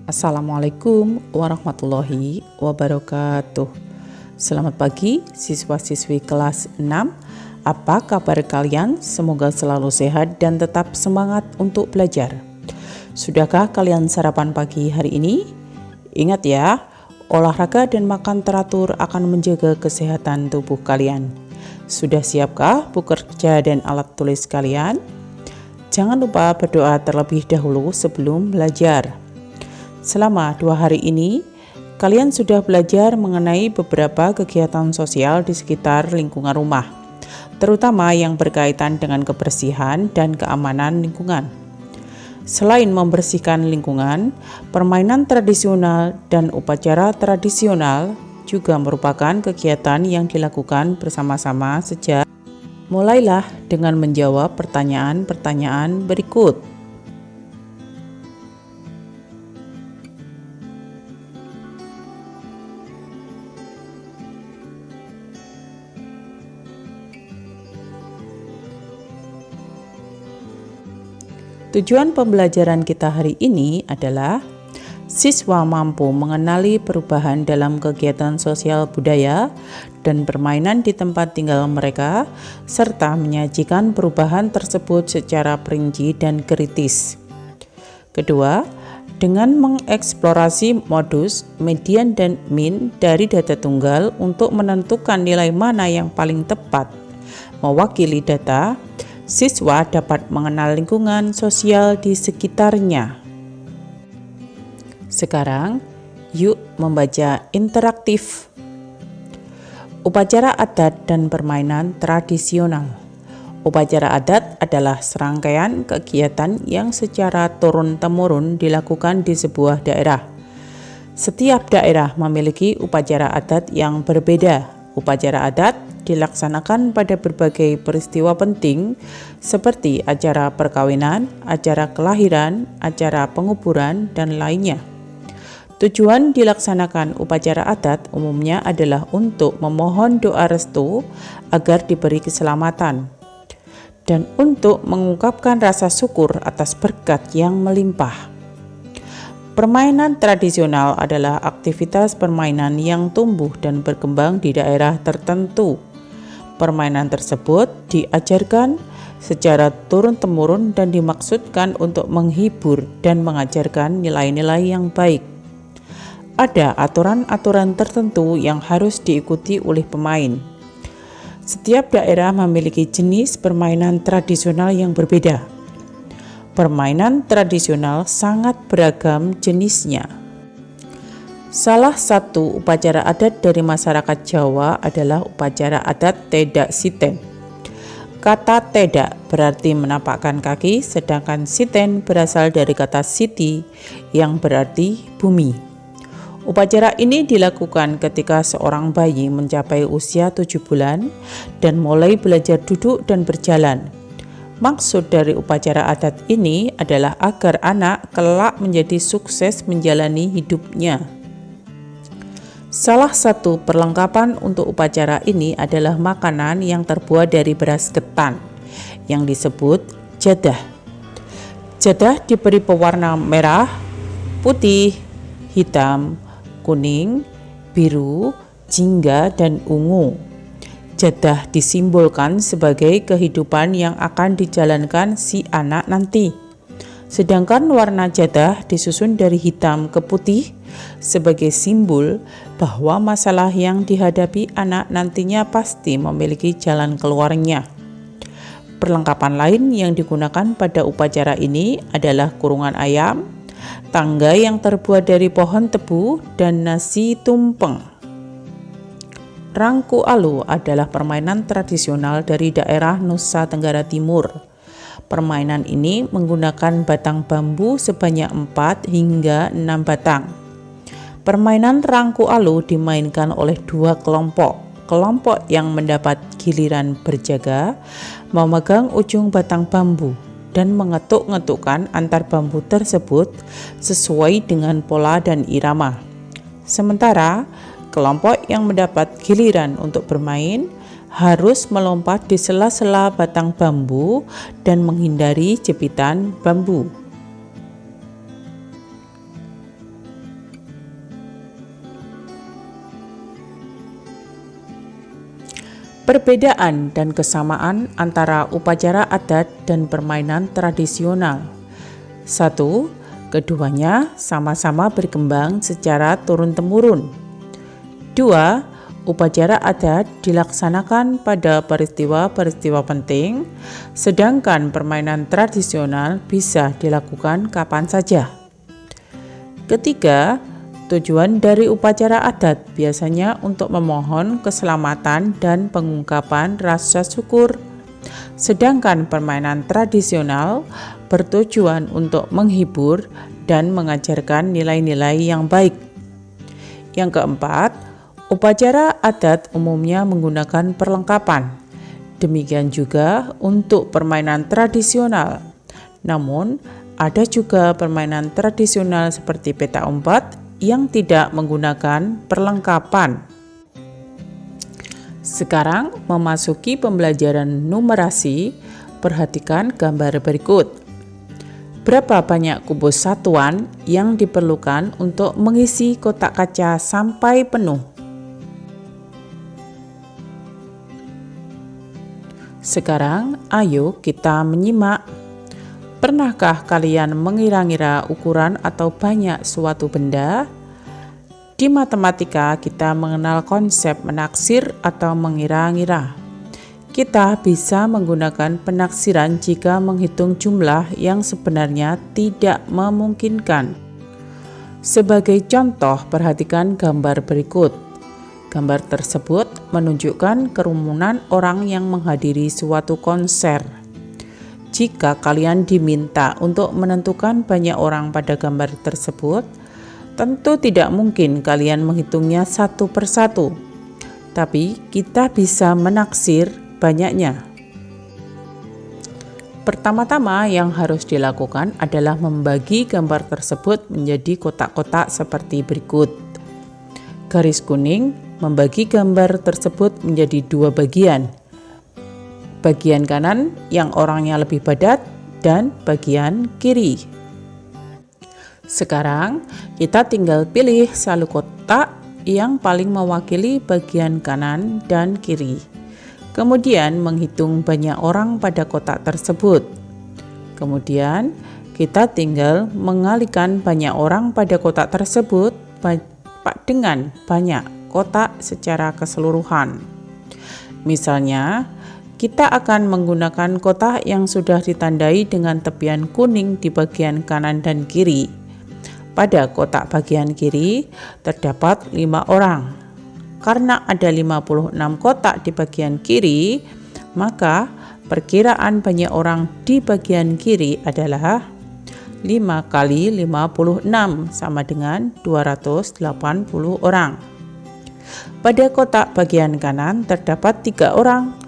Assalamualaikum warahmatullahi wabarakatuh. Selamat pagi siswa-siswi kelas 6. Apa kabar kalian? Semoga selalu sehat dan tetap semangat untuk belajar. Sudahkah kalian sarapan pagi hari ini? Ingat ya, olahraga dan makan teratur akan menjaga kesehatan tubuh kalian. Sudah siapkah buku kerja dan alat tulis kalian? Jangan lupa berdoa terlebih dahulu sebelum belajar. Selama 2 hari ini, kalian sudah belajar mengenai beberapa kegiatan sosial di sekitar lingkungan rumah, terutama yang berkaitan dengan kebersihan dan keamanan lingkungan. Selain membersihkan lingkungan, permainan tradisional dan upacara tradisional juga merupakan kegiatan yang dilakukan bersama-sama sejak. Mulailah dengan menjawab pertanyaan-pertanyaan berikut. Tujuan pembelajaran kita hari ini adalah siswa mampu mengenali perubahan dalam kegiatan sosial budaya dan permainan di tempat tinggal mereka, serta menyajikan perubahan tersebut secara perinci dan kritis. Kedua, dengan mengeksplorasi modus, median, dan min dari data tunggal untuk menentukan nilai mana yang paling tepat mewakili data, siswa dapat mengenal lingkungan sosial di sekitarnya. Sekarang, yuk membaca interaktif. Upacara adat dan permainan tradisional. Upacara adat adalah serangkaian kegiatan yang secara turun-temurun dilakukan di sebuah daerah. Setiap daerah memiliki upacara adat yang berbeda. Upacara adat dilaksanakan pada berbagai peristiwa penting seperti acara perkawinan, acara kelahiran, acara penguburan, dan lainnya. Tujuan dilaksanakan upacara adat umumnya adalah untuk memohon doa restu agar diberi keselamatan dan untuk mengungkapkan rasa syukur atas berkat yang melimpah. Permainan tradisional adalah aktivitas permainan yang tumbuh dan berkembang di daerah tertentu. Permainan tersebut diajarkan secara turun-temurun dan dimaksudkan untuk menghibur dan mengajarkan nilai-nilai yang baik. Ada aturan-aturan tertentu yang harus diikuti oleh pemain. Setiap daerah memiliki jenis permainan tradisional yang berbeda. Permainan tradisional sangat beragam jenisnya. Salah satu upacara adat dari masyarakat Jawa adalah upacara adat Tedak Siten. Kata tedak berarti menapakkan kaki, sedangkan siten berasal dari kata siti yang berarti bumi. Upacara ini dilakukan ketika seorang bayi mencapai usia 7 bulan dan mulai belajar duduk dan berjalan. Maksud dari upacara adat ini adalah agar anak kelak menjadi sukses menjalani hidupnya. Salah satu perlengkapan untuk upacara ini adalah makanan yang terbuat dari beras ketan yang disebut jadah. Jadah diberi pewarna merah, putih, hitam, kuning, biru, jingga, dan ungu. Jadah disimbolkan sebagai kehidupan yang akan dijalankan si anak nanti. Sedangkan warna jadah disusun dari hitam ke putih sebagai simbol bahwa masalah yang dihadapi anak nantinya pasti memiliki jalan keluarnya. Perlengkapan lain yang digunakan pada upacara ini adalah kurungan ayam, tangga yang terbuat dari pohon tebu, dan nasi tumpeng. Rangku Alu adalah permainan tradisional dari daerah Nusa Tenggara Timur. Permainan ini menggunakan batang bambu sebanyak 4 hingga 6 batang. Permainan Rangku Alu dimainkan oleh 2 kelompok. Kelompok yang mendapat giliran berjaga memegang ujung batang bambu dan mengetuk-ngetukkan antar bambu tersebut sesuai dengan pola dan irama. Sementara kelompok yang mendapat giliran untuk bermain harus melompat di sela-sela batang bambu dan menghindari jepitan bambu. Perbedaan dan kesamaan antara upacara adat dan permainan tradisional. 1. Keduanya sama-sama berkembang secara turun-temurun. 2. Upacara adat dilaksanakan pada peristiwa-peristiwa penting, sedangkan permainan tradisional bisa dilakukan kapan saja. Ketiga, tujuan dari upacara adat biasanya untuk memohon keselamatan dan pengungkapan rasa syukur, sedangkan permainan tradisional bertujuan untuk menghibur dan mengajarkan nilai-nilai yang baik. Yang keempat, upacara adat umumnya menggunakan perlengkapan. Demikian juga untuk permainan tradisional. Namun, ada juga permainan tradisional seperti petak umpet yang tidak menggunakan perlengkapan. Sekarang memasuki pembelajaran numerasi, perhatikan gambar berikut. Berapa banyak kubus satuan yang diperlukan untuk mengisi kotak kaca sampai penuh? Sekarang ayo kita menyimak. Pernahkah kalian mengira-ngira ukuran atau banyak suatu benda? Di matematika kita mengenal konsep menaksir atau mengira-ngira. Kita bisa menggunakan penaksiran jika menghitung jumlah yang sebenarnya tidak memungkinkan. Sebagai contoh, perhatikan gambar berikut. Gambar tersebut menunjukkan kerumunan orang yang menghadiri suatu konser. Jika kalian diminta untuk menentukan banyak orang pada gambar tersebut, tentu tidak mungkin kalian menghitungnya satu persatu, tapi kita bisa menaksir banyaknya. Pertama-tama yang harus dilakukan adalah membagi gambar tersebut menjadi kotak-kotak seperti berikut. Garis kuning membagi gambar tersebut menjadi 2 bagian. Bagian kanan yang orangnya lebih padat dan bagian kiri. Sekarang kita tinggal pilih satu kotak yang paling mewakili bagian kanan dan kiri. Kemudian menghitung banyak orang pada kotak tersebut. Kemudian kita tinggal mengalihkan banyak orang pada kotak tersebut dengan banyak kotak secara keseluruhan. Misalnya, kita akan menggunakan kotak yang sudah ditandai dengan tepian kuning di bagian kanan dan kiri. Pada kotak bagian kiri terdapat 5 orang. Karena ada 56 kotak di bagian kiri, maka perkiraan banyak orang di bagian kiri adalah 5 kali 56 sama dengan 280 orang. Pada kotak bagian kanan terdapat 3 orang.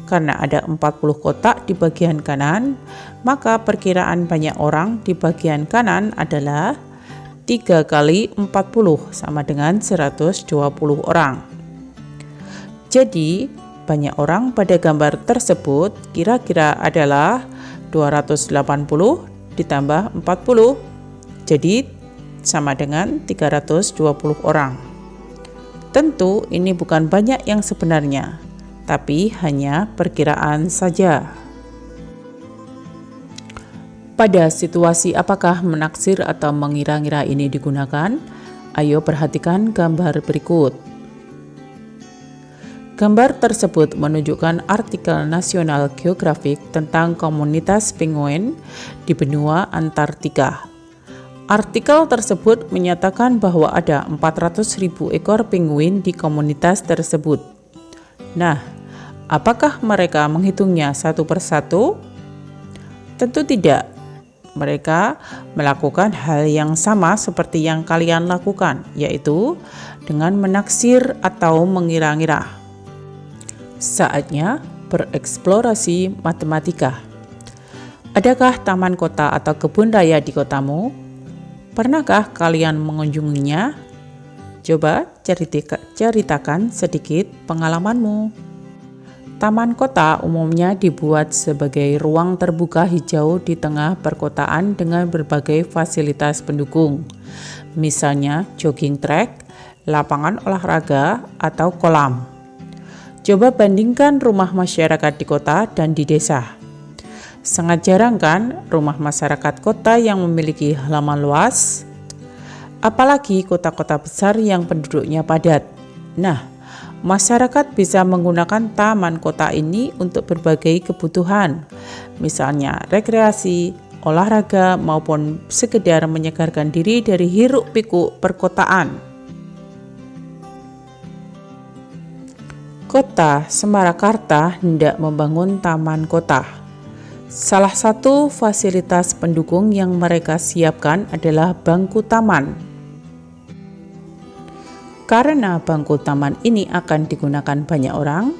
Karena ada 40 kotak di bagian kanan, maka perkiraan banyak orang di bagian kanan adalah 3 kali 40 sama dengan 120 orang. Jadi, banyak orang pada gambar tersebut kira-kira adalah 280 ditambah 40. Jadi, sama dengan 320 orang. Tentu ini bukan banyak yang sebenarnya, tapi hanya perkiraan saja. Pada situasi apakah menaksir atau mengira-ngira ini digunakan? Ayo perhatikan gambar berikut. Gambar tersebut menunjukkan artikel National Geographic tentang komunitas penguin di benua Antartika. Artikel tersebut menyatakan bahwa ada 400.000 ekor penguin di komunitas tersebut. Nah, apakah mereka menghitungnya satu persatu? Tentu tidak. Mereka melakukan hal yang sama seperti yang kalian lakukan, yaitu dengan menaksir atau mengira-ngira. Saatnya bereksplorasi matematika. Adakah taman kota atau kebun raya di kotamu? Pernahkah kalian mengunjunginya? Coba ceritakan sedikit pengalamanmu. Taman kota umumnya dibuat sebagai ruang terbuka hijau di tengah perkotaan dengan berbagai fasilitas pendukung, misalnya jogging track, lapangan olahraga, atau kolam. Coba bandingkan rumah masyarakat di kota dan di desa. Sangat jarang kan rumah masyarakat kota yang memiliki halaman luas? Apalagi kota-kota besar yang penduduknya padat. Nah, masyarakat bisa menggunakan taman kota ini untuk berbagai kebutuhan, misalnya rekreasi, olahraga, maupun sekedar menyegarkan diri dari hiruk-pikuk perkotaan. Kota Sumarakarta hendak membangun taman kota. Salah satu fasilitas pendukung yang mereka siapkan adalah bangku taman. Karena bangku taman ini akan digunakan banyak orang,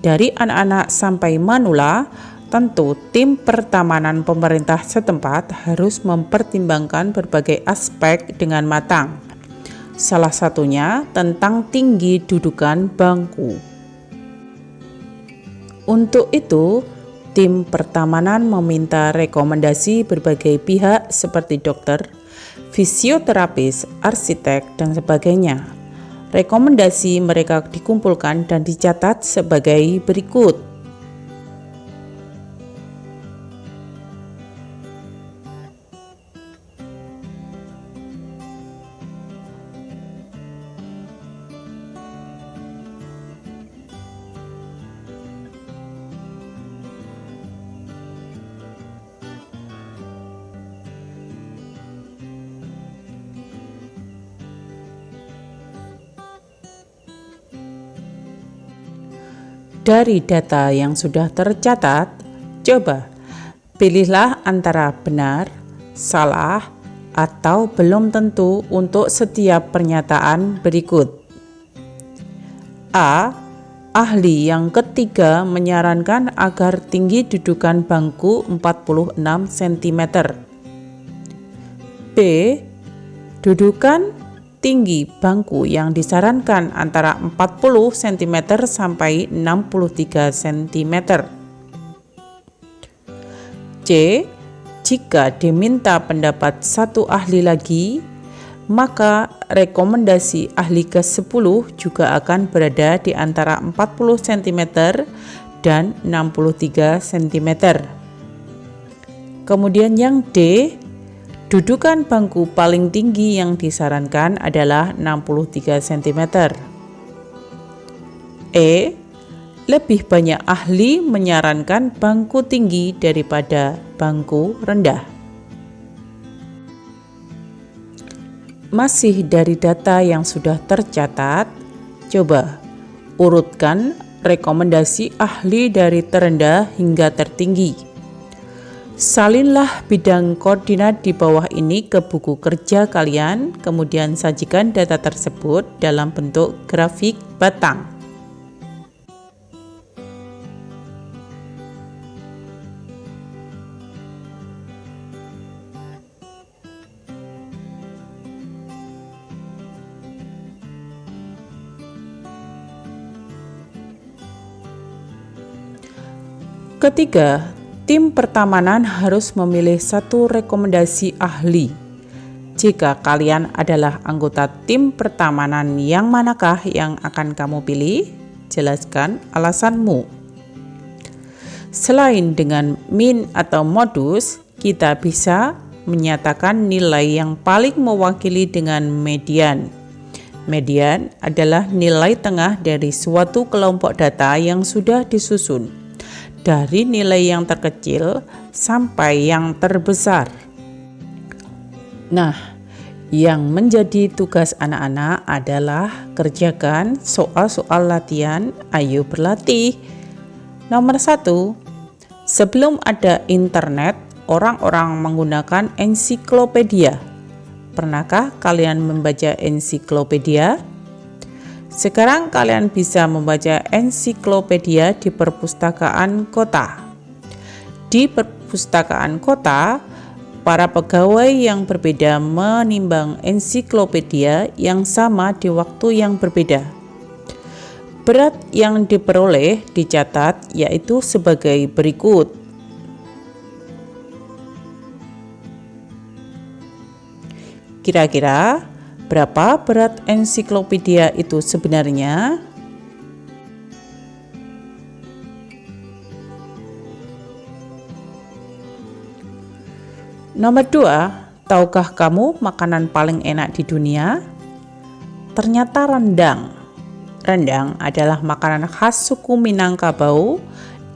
dari anak-anak sampai manula, tentu tim pertamanan pemerintah setempat harus mempertimbangkan berbagai aspek dengan matang. Salah satunya tentang tinggi dudukan bangku. Untuk itu, tim pertamanan meminta rekomendasi berbagai pihak seperti dokter, fisioterapis, arsitek, dan sebagainya. Rekomendasi mereka dikumpulkan dan dicatat sebagai berikut. Dari data yang sudah tercatat, coba pilihlah antara benar, salah, atau belum tentu untuk setiap pernyataan berikut. A. Ahli yang ketiga menyarankan agar tinggi dudukan bangku 46 cm. B. Dudukan tinggi bangku yang disarankan antara 40 cm sampai 63 cm. C. Jika diminta pendapat satu ahli lagi, maka rekomendasi ahli ke-10 juga akan berada di antara 40 cm dan 63 cm. Kemudian yang D, dudukan bangku paling tinggi yang disarankan adalah 63 cm. E. Lebih banyak ahli menyarankan bangku tinggi daripada bangku rendah. Masih dari data yang sudah tercatat, coba urutkan rekomendasi ahli dari terendah hingga tertinggi. Salinlah bidang koordinat di bawah ini ke buku kerja kalian, kemudian sajikan data tersebut dalam bentuk grafik batang. Ketiga, tim pertamanan harus memilih satu rekomendasi ahli. Jika kalian adalah anggota tim pertamanan, yang manakah yang akan kamu pilih? Jelaskan alasanmu. Selain dengan min atau modus, kita bisa menyatakan nilai yang paling mewakili dengan median. Median adalah nilai tengah dari suatu kelompok data yang sudah disusun, dari nilai yang terkecil sampai yang terbesar. Nah, yang menjadi tugas anak-anak adalah kerjakan soal-soal latihan. Ayo berlatih. Nomor 1, sebelum ada internet, orang-orang menggunakan ensiklopedia. Pernahkah kalian membaca ensiklopedia? Sekarang kalian bisa membaca ensiklopedia di perpustakaan kota. Di perpustakaan kota, para pegawai yang berbeda menimbang ensiklopedia yang sama di waktu yang berbeda. Berat yang diperoleh dicatat yaitu sebagai berikut. Kira-kira berapa berat ensiklopedia itu sebenarnya? Nomor 2, tahukah kamu makanan paling enak di dunia? Ternyata rendang. Rendang adalah makanan khas suku Minangkabau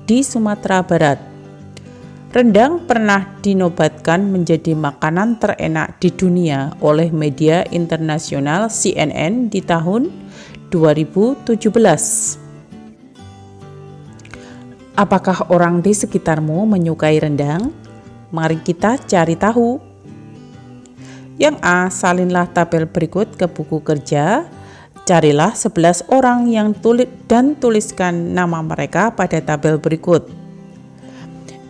di Sumatera Barat. Rendang pernah dinobatkan menjadi makanan terenak di dunia oleh media internasional CNN di tahun 2017. Apakah orang di sekitarmu menyukai rendang? Mari kita cari tahu. Yang A, salinlah tabel berikut ke buku kerja. Carilah 11 orang yang tuliskan nama mereka pada tabel berikut.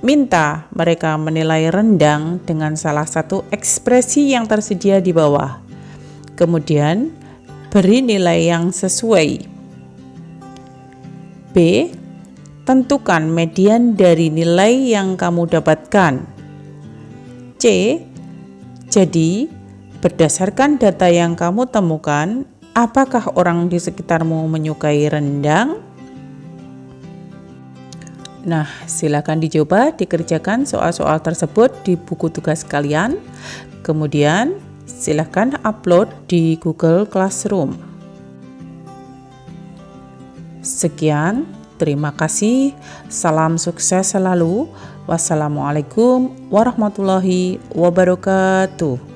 Minta mereka menilai rendang dengan salah satu ekspresi yang tersedia di bawah. Kemudian, beri nilai yang sesuai. B. Tentukan median dari nilai yang kamu dapatkan. C. Jadi, berdasarkan data yang kamu temukan, apakah orang di sekitarmu menyukai rendang? Nah, silakan dicoba dikerjakan soal-soal tersebut di buku tugas kalian. Kemudian, silakan upload di Google Classroom. Sekian, terima kasih. Salam sukses selalu. Wassalamualaikum warahmatullahi wabarakatuh.